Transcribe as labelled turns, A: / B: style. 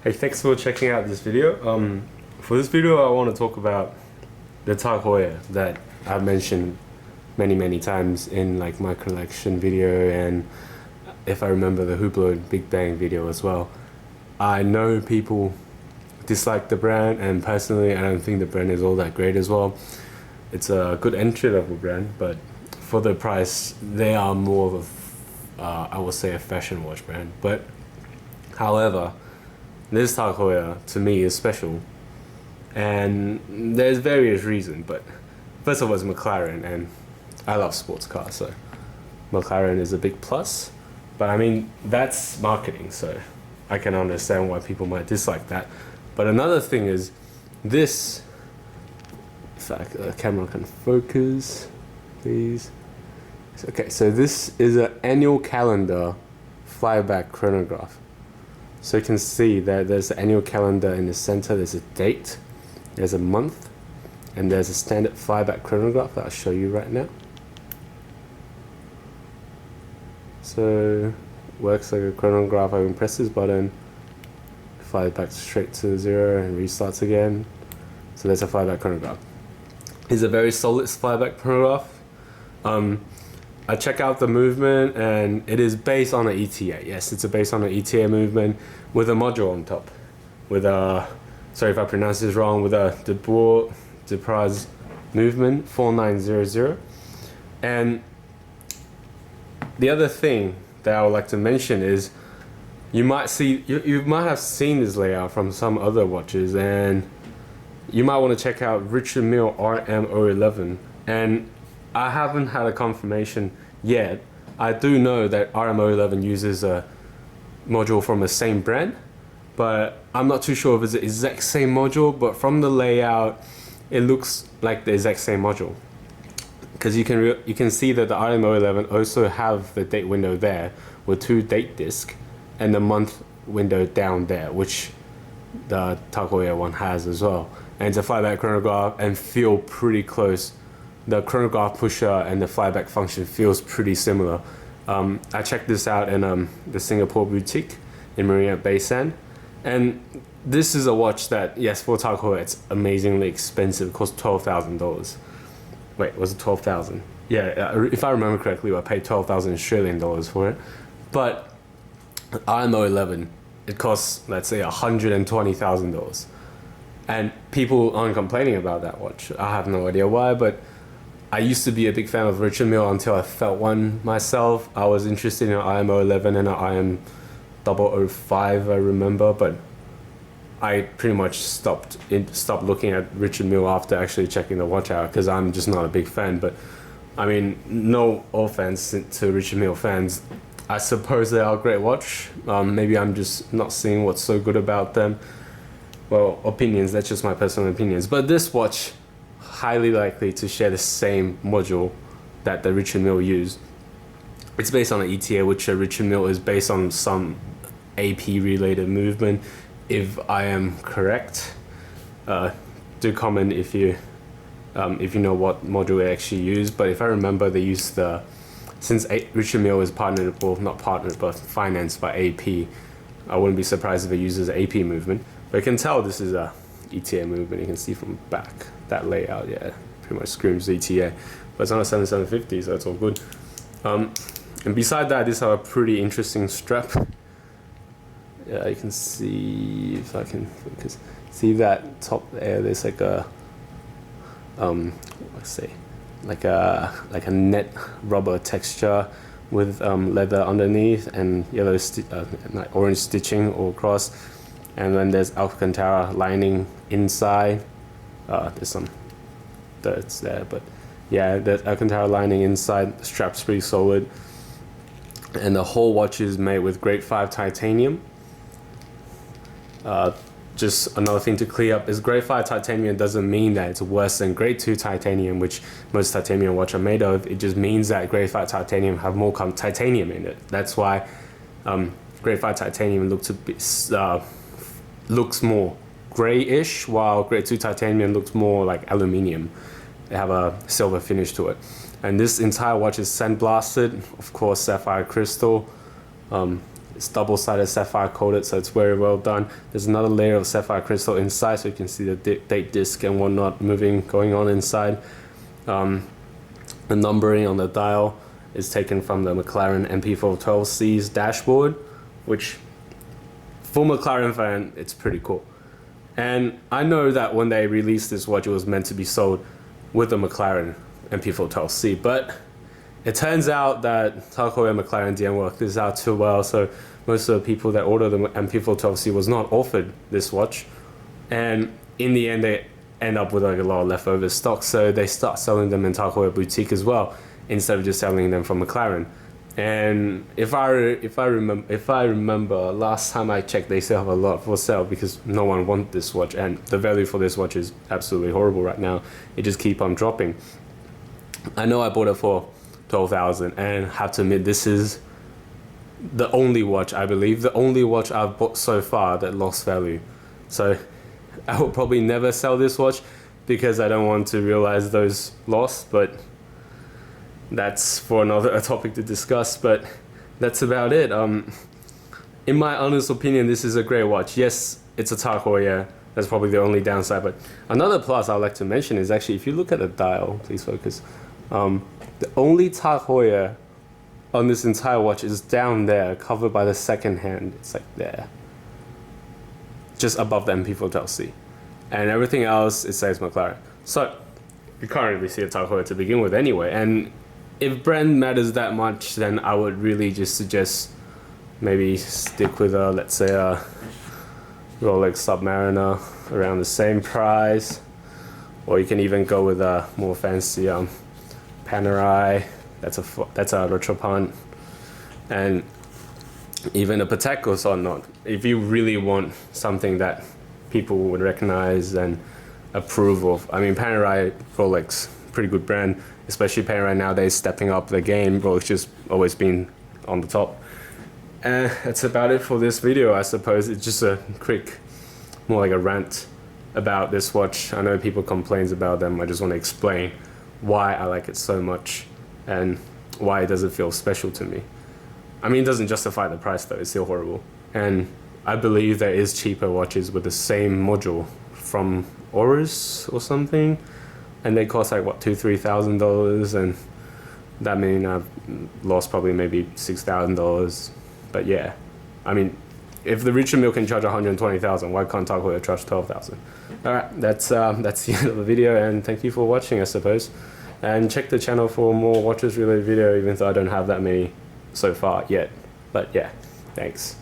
A: Hey, thanks for checking out this video. For this video, I want to talk about the TAG Heuer that I've mentioned many times in like my collection video, and if I remember the Hublot Big Bang video as well. I know people dislike the brand, and personally I don't think the brand is all that great as well. It's a good entry level brand, but for the price they are more of I would say a fashion watch brand. But however, this TAG Heuer to me is special, and there's various reasons, but first of all it's McLaren, and I love sports cars, so McLaren is a big plus. But I mean, that's marketing, so I can understand why people might dislike that. But another thing is this, if the camera can focus, please. Okay, so this is an annual calendar flyback chronograph. So you can see that there's an annual calendar in the center, there's a date, there's a month, and there's a standard flyback chronograph that I'll show you right now. So works like a chronograph. I press this button, flies back straight to 0 and restarts again. So there's a flyback chronograph. It's a very solid flyback chronograph. I check out the movement, and it is based on an ETA. Yes, it's based on an ETA movement with a module on top. With a, sorry if I pronounce this wrong, with a de Praz movement 4900. And the other thing that I would like to mention is you might have seen this layout from some other watches, and you might want to check out Richard Mille RM011. And I haven't had a confirmation yet. I do know that RM011 uses a module from the same brand, but I'm not too sure if it's the exact same module. But from the layout, it looks like the exact same module, because you can see that the RM011 also have the date window there with 2 date discs and the month window down there, which the TAG Heuer one has as well. And it's a flyback chronograph and feel pretty close. The chronograph pusher and the flyback function feels pretty similar. I checked this out in the Singapore boutique in Marina Bay Sands, and this is a watch that, yes, for TAG Heuer it's amazingly expensive. It costs $12,000. Wait, was it 12,000? Yeah, if I remember correctly, I paid 12,000 Australian dollars for it. But RM011, it costs, let's say, $120,000. And people aren't complaining about that watch. I have no idea why, but I used to be a big fan of Richard Mille until I felt one myself. I was interested in an RM011 and an RM005, I remember, but I pretty much stopped looking at Richard Mille after actually checking the watch out, because I'm just not a big fan. But I mean, no offense to Richard Mille fans, I suppose they are a great watch. Maybe I'm just not seeing what's so good about them. Well, opinions, that's just my personal opinions. But this watch, highly likely to share the same module that the Richard Mille used. It's based on an ETA, which Richard Mille is based on some AP related movement, if I am correct. Do comment if you know what module they actually use. But if I remember, they used since Richard Mille is partnered, well, not partnered, but financed by AP, I wouldn't be surprised if it uses AP movement. But you can tell this is a ETA movement. You can see from back, that layout, yeah, pretty much screams ETA. But it's on a 7750, so it's all good. And beside that, this have a pretty interesting strap. Yeah, you can see, if I can focus, see that top there, there's like a let's say like a net rubber texture with leather underneath and yellow like orange stitching all across, and then there's Alcantara lining inside. There's some dirts there, but yeah, there's Alcantara lining inside. The strap's pretty solid, and the whole watch is made with grade 5 titanium. Just another thing to clear up is grade 5 titanium doesn't mean that it's worse than grade 2 titanium, which most titanium watches are made of. It just means that grade 5 titanium have more titanium in it. That's why grade 5 titanium looks more grayish, while grade 2 titanium looks more like aluminium. They have a silver finish to it. And this entire watch is sandblasted, of course, sapphire crystal. It's double-sided sapphire coated, so it's very well done. There's another layer of sapphire crystal inside, so you can see the date disc and whatnot going on inside. The numbering on the dial is taken from the McLaren MP4-12C's dashboard, which for McLaren fan, it's pretty cool. And I know that when they released this watch, it was meant to be sold with the McLaren MP4-12C, but it turns out that TAG Heuer and McLaren didn't work this out too well, so most of the people that ordered the MP4-12C was not offered this watch, and in the end they end up with like a lot of leftover stock, so they start selling them in TAG Heuer boutique as well, instead of just selling them from McLaren. And if I remember last time I checked, they still have a lot for sale because no one wants this watch, and the value for this watch is absolutely horrible right now. It just keeps on dropping. I know I bought it for 12,000, and have to admit, this is the only watch, I believe, the only watch I've bought so far that lost value. So I will probably never sell this watch because I don't want to realize those loss, but that's for another topic to discuss. But that's about it. In my honest opinion, this is a great watch. Yes, it's a TAG Heuer. That's probably the only downside, but another plus I'd like to mention is actually, if you look at the dial, please focus, the only TAG Heuer on this entire watch is down there, covered by the second hand. It's like there, just above the MP4-12C, and everything else it says McLaren. So you can't really see a TAG Heuer to begin with anyway. And if brand matters that much, then I would really just suggest maybe stick with a, let's say, a Rolex Submariner around the same price, or you can even go with a more fancy Panerai. That's a Retropant, and even a Patecos or not. If you really want something that people would recognize and approve of, I mean, Panerai, Rolex, pretty good brand, especially Panerai nowadays stepping up the game. Rolex just always been on the top. And that's about it for this video, I suppose. It's just a quick, more like a rant about this watch. I know people complain about them. I just want to explain why I like it so much and why it doesn't feel special to me. I mean, it doesn't justify the price though, it's still horrible. And I believe there is cheaper watches with the same module from Oris or something, and they cost like what, $2,000-$3,000, and that means I've lost probably maybe $6,000. But yeah, I mean, if the Richard Mille can charge 120,000, why can't TAG Heuer charge 12,000? All right, that's the end of the video, and thank you for watching, I suppose. And check the channel for more watches related video, even though I don't have that many so far yet. But yeah, thanks.